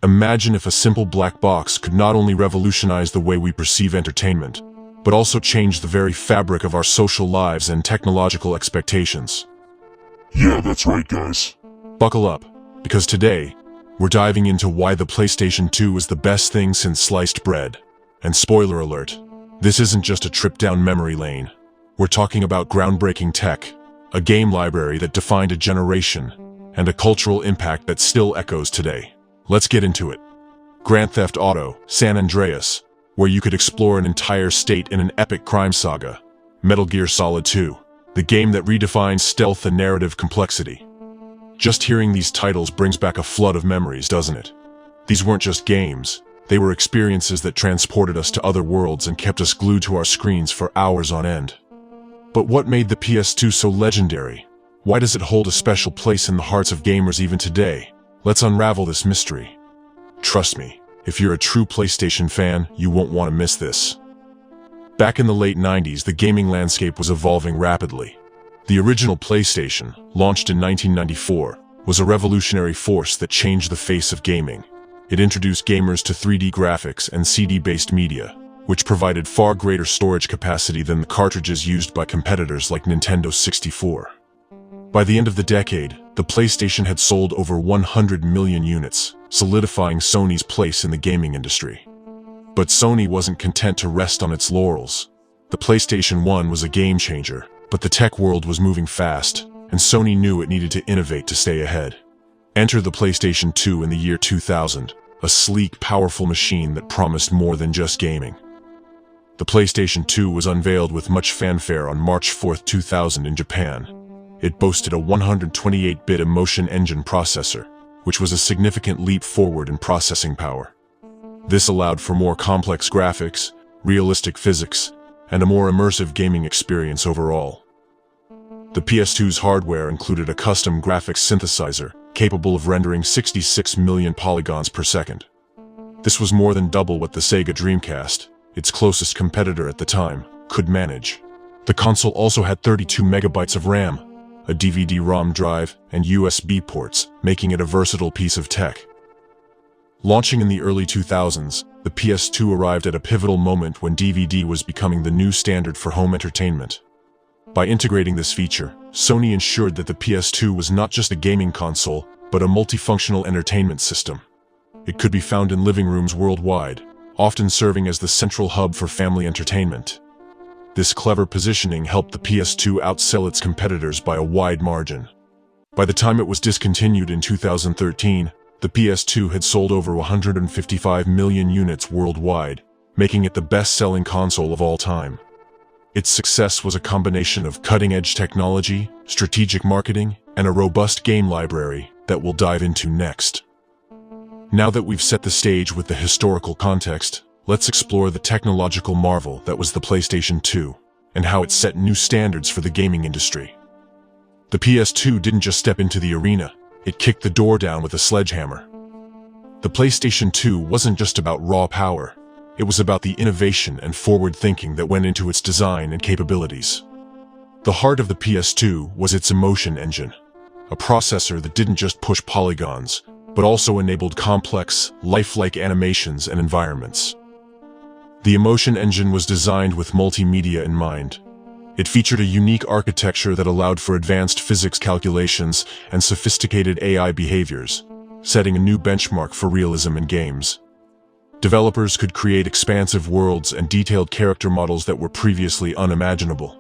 Imagine if a simple black box could not only revolutionize the way we perceive entertainment, but also change the very fabric of our social lives and technological expectations. Yeah, that's right, guys. Buckle up, because today, we're diving into why the PlayStation 2 is the best thing since sliced bread. And spoiler alert, this isn't just a trip down memory lane. We're talking about groundbreaking tech, a game library that defined a generation, and a cultural impact that still echoes today. Let's get into it. Grand Theft Auto, San Andreas, where you could explore an entire state in an epic crime saga. Metal Gear Solid 2, the game that redefines stealth and narrative complexity. Just hearing these titles brings back a flood of memories, doesn't it? These weren't just games, they were experiences that transported us to other worlds and kept us glued to our screens for hours on end. But what made the PS2 so legendary? Why does it hold a special place in the hearts of gamers even today? Let's unravel this mystery. Trust me, if you're a true PlayStation fan, you won't want to miss this. Back in the late 90s, the gaming landscape was evolving rapidly. The original PlayStation, launched in 1994, was a revolutionary force that changed the face of gaming. It introduced gamers to 3D graphics and CD-based media, which provided far greater storage capacity than the cartridges used by competitors like Nintendo 64. By the end of the decade, the PlayStation had sold over 100 million units, solidifying Sony's place in the gaming industry. But Sony wasn't content to rest on its laurels. The PlayStation 1 was a game changer, but the tech world was moving fast, and Sony knew it needed to innovate to stay ahead. Enter the PlayStation 2 in the year 2000, a sleek, powerful machine that promised more than just gaming. The PlayStation 2 was unveiled with much fanfare on March 4, 2000 in Japan. It boasted a 128-bit Emotion Engine processor, which was a significant leap forward in processing power. This allowed for more complex graphics, realistic physics, and a more immersive gaming experience overall. The PS2's hardware included a custom graphics synthesizer, capable of rendering 66 million polygons per second. This was more than double what the Sega Dreamcast, its closest competitor at the time, could manage. The console also had 32 megabytes of RAM, a DVD-ROM drive, and USB ports, making it a versatile piece of tech. Launching in the early 2000s, the PS2 arrived at a pivotal moment when DVD was becoming the new standard for home entertainment. By integrating this feature, Sony ensured that the PS2 was not just a gaming console, but a multifunctional entertainment system. It could be found in living rooms worldwide, often serving as the central hub for family entertainment. This clever positioning helped the PS2 outsell its competitors by a wide margin. By the time it was discontinued in 2013, the PS2 had sold over 155 million units worldwide, making it the best-selling console of all time. Its success was a combination of cutting-edge technology, strategic marketing, and a robust game library that we'll dive into next. Now that we've set the stage with the historical context, let's explore the technological marvel that was the PlayStation 2, and how it set new standards for the gaming industry. The PS2 didn't just step into the arena, it kicked the door down with a sledgehammer. The PlayStation 2 wasn't just about raw power. It was about the innovation and forward thinking that went into its design and capabilities. The heart of the PS2 was its Emotion Engine, a processor that didn't just push polygons, but also enabled complex, lifelike animations and environments. The Emotion Engine was designed with multimedia in mind. It featured a unique architecture that allowed for advanced physics calculations and sophisticated AI behaviors, setting a new benchmark for realism in games. Developers could create expansive worlds and detailed character models that were previously unimaginable.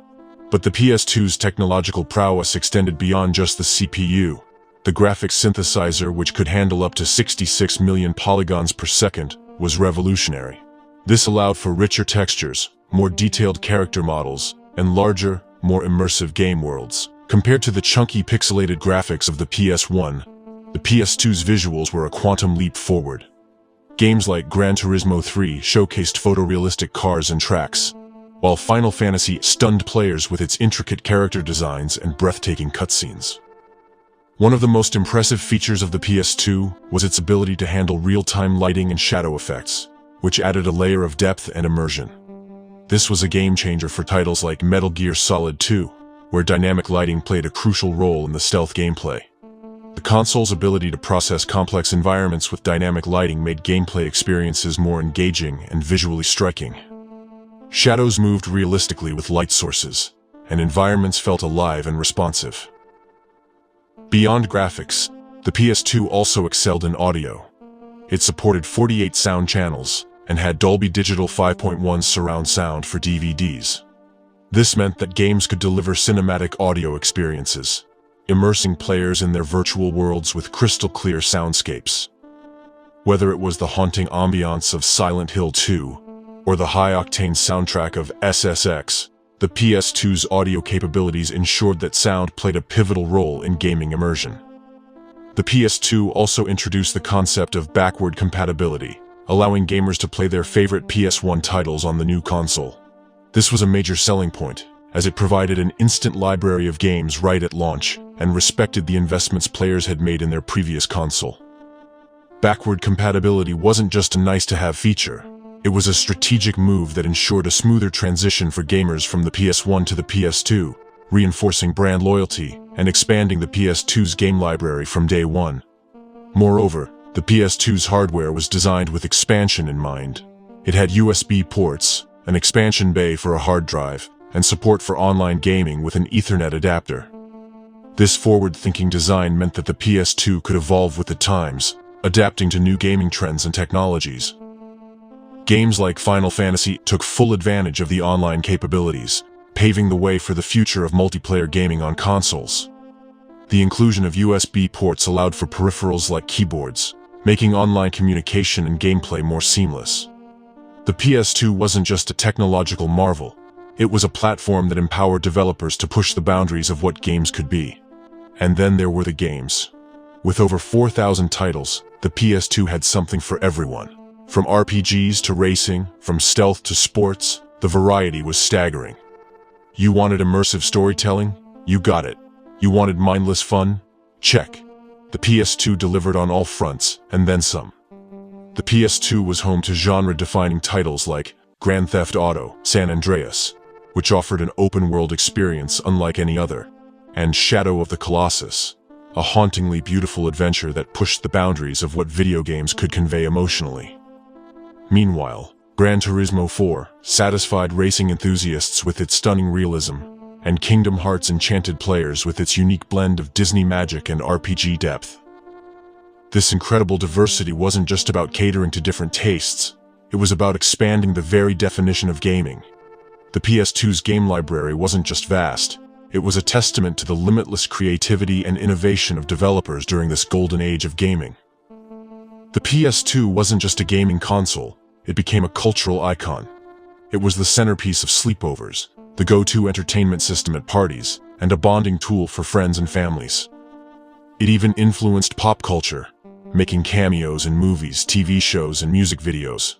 But the PS2's technological prowess extended beyond just the CPU. The graphics synthesizer, which could handle up to 66 million polygons per second, was revolutionary. This allowed for richer textures, more detailed character models, and larger, more immersive game worlds. Compared to the chunky pixelated graphics of the PS1, the PS2's visuals were a quantum leap forward. Games like Gran Turismo 3 showcased photorealistic cars and tracks, while Final Fantasy stunned players with its intricate character designs and breathtaking cutscenes. One of the most impressive features of the PS2 was its ability to handle real-time lighting and shadow effects, which added a layer of depth and immersion. This was a game-changer for titles like Metal Gear Solid 2, where dynamic lighting played a crucial role in the stealth gameplay. The console's ability to process complex environments with dynamic lighting made gameplay experiences more engaging and visually striking. Shadows moved realistically with light sources, and environments felt alive and responsive. Beyond graphics, the PS2 also excelled in audio. It supported 48 sound channels and had Dolby Digital 5.1 surround sound for DVDs. This meant that games could deliver cinematic audio experiences, immersing players in their virtual worlds with crystal-clear soundscapes. Whether it was the haunting ambiance of Silent Hill 2 or the high-octane soundtrack of SSX, the PS2's audio capabilities ensured that sound played a pivotal role in gaming immersion. The PS2 also introduced the concept of backward compatibility, allowing gamers to play their favorite PS1 titles on the new console. This was a major selling point, as it provided an instant library of games right at launch and respected the investments players had made in their previous console. Backward compatibility wasn't just a nice-to-have feature. It was a strategic move that ensured a smoother transition for gamers from the PS1 to the PS2, reinforcing brand loyalty and expanding the PS2's game library from day one. Moreover, the PS2's hardware was designed with expansion in mind. It had USB ports, an expansion bay for a hard drive, and support for online gaming with an Ethernet adapter. This forward-thinking design meant that the PS2 could evolve with the times, adapting to new gaming trends and technologies. Games like Final Fantasy took full advantage of the online capabilities, paving the way for the future of multiplayer gaming on consoles. The inclusion of USB ports allowed for peripherals like keyboards, making online communication and gameplay more seamless. The PS2 wasn't just a technological marvel. It was a platform that empowered developers to push the boundaries of what games could be. And then there were the games. With over 4,000 titles, the PS2 had something for everyone. From RPGs to racing, from stealth to sports, the variety was staggering. You wanted immersive storytelling? You got it. You wanted mindless fun? Check. The PS2 delivered on all fronts, and then some. The PS2 was home to genre-defining titles like Grand Theft Auto, San Andreas, which offered an open-world experience unlike any other, and Shadow of the Colossus, a hauntingly beautiful adventure that pushed the boundaries of what video games could convey emotionally. Meanwhile, Gran Turismo 4 satisfied racing enthusiasts with its stunning realism, and Kingdom Hearts enchanted players with its unique blend of Disney magic and RPG depth. This incredible diversity wasn't just about catering to different tastes, it was about expanding the very definition of gaming. The PS2's game library wasn't just vast, it was a testament to the limitless creativity and innovation of developers during this golden age of gaming. The PS2 wasn't just a gaming console, it became a cultural icon. It was the centerpiece of sleepovers, the go-to entertainment system at parties, and a bonding tool for friends and families. It even influenced pop culture, making cameos in movies, TV shows, and music videos.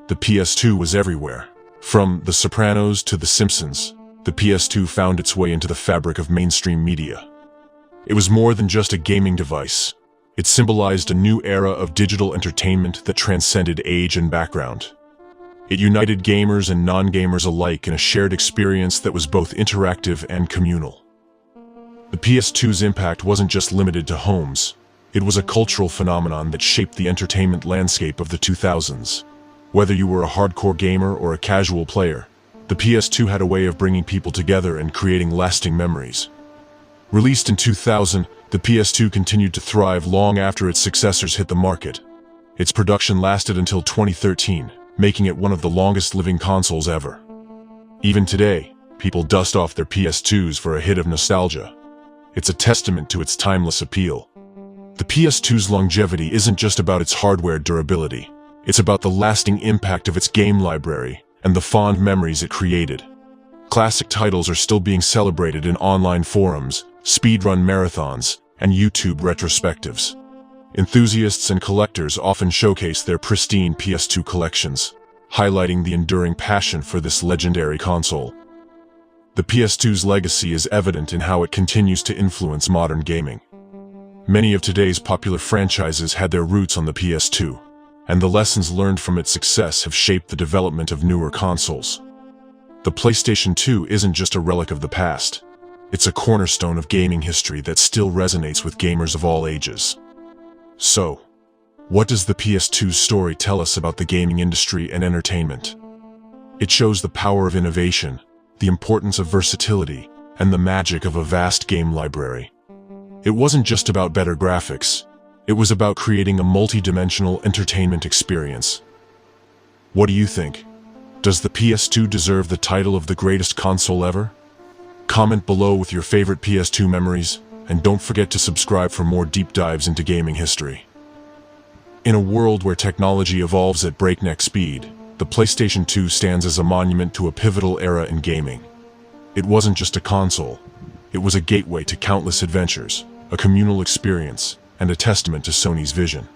The PS2 was everywhere. From The Sopranos to The Simpsons, the PS2 found its way into the fabric of mainstream media. It was more than just a gaming device. It symbolized a new era of digital entertainment that transcended age and background. It united gamers and non-gamers alike in a shared experience that was both interactive and communal. The PS2's impact wasn't just limited to homes. It was a cultural phenomenon that shaped the entertainment landscape of the 2000s. Whether you were a hardcore gamer or a casual player, the PS2 had a way of bringing people together and creating lasting memories. Released in 2000, the PS2 continued to thrive long after its successors hit the market. Its production lasted until 2013, making it one of the longest-living consoles ever. Even today, people dust off their PS2s for a hit of nostalgia. It's a testament to its timeless appeal. The PS2's longevity isn't just about its hardware durability. It's about the lasting impact of its game library and the fond memories it created. Classic titles are still being celebrated in online forums, speedrun marathons, and YouTube retrospectives. Enthusiasts and collectors often showcase their pristine PS2 collections, highlighting the enduring passion for this legendary console. The PS2's legacy is evident in how it continues to influence modern gaming. Many of today's popular franchises had their roots on the PS2, and the lessons learned from its success have shaped the development of newer consoles. The PlayStation 2 isn't just a relic of the past. It's a cornerstone of gaming history that still resonates with gamers of all ages. So, what does the PS2's story tell us about the gaming industry and entertainment? It shows the power of innovation, the importance of versatility, and the magic of a vast game library. It wasn't just about better graphics, it was about creating a multi-dimensional entertainment experience. What do you think? Does the PS2 deserve the title of the greatest console ever? Comment below with your favorite PS2 memories, and don't forget to subscribe for more deep dives into gaming history. In a world where technology evolves at breakneck speed, the PlayStation 2 stands as a monument to a pivotal era in gaming. It wasn't just a console, it was a gateway to countless adventures, a communal experience, and a testament to Sony's vision.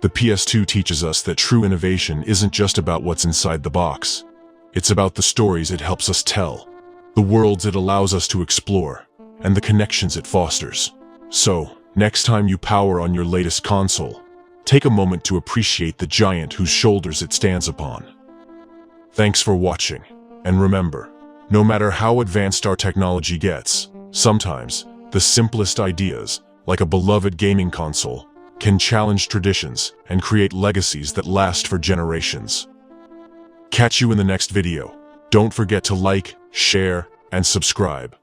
The PS2 teaches us that true innovation isn't just about what's inside the box. It's about the stories it helps us tell, the worlds it allows us to explore, and the connections it fosters. So, next time you power on your latest console, take a moment to appreciate the giant whose shoulders it stands upon. Thanks for watching, and remember, no matter how advanced our technology gets, sometimes the simplest ideas, like a beloved gaming console, can challenge traditions and create legacies that last for generations. Catch you in the next video. Don't forget to like, share, and subscribe.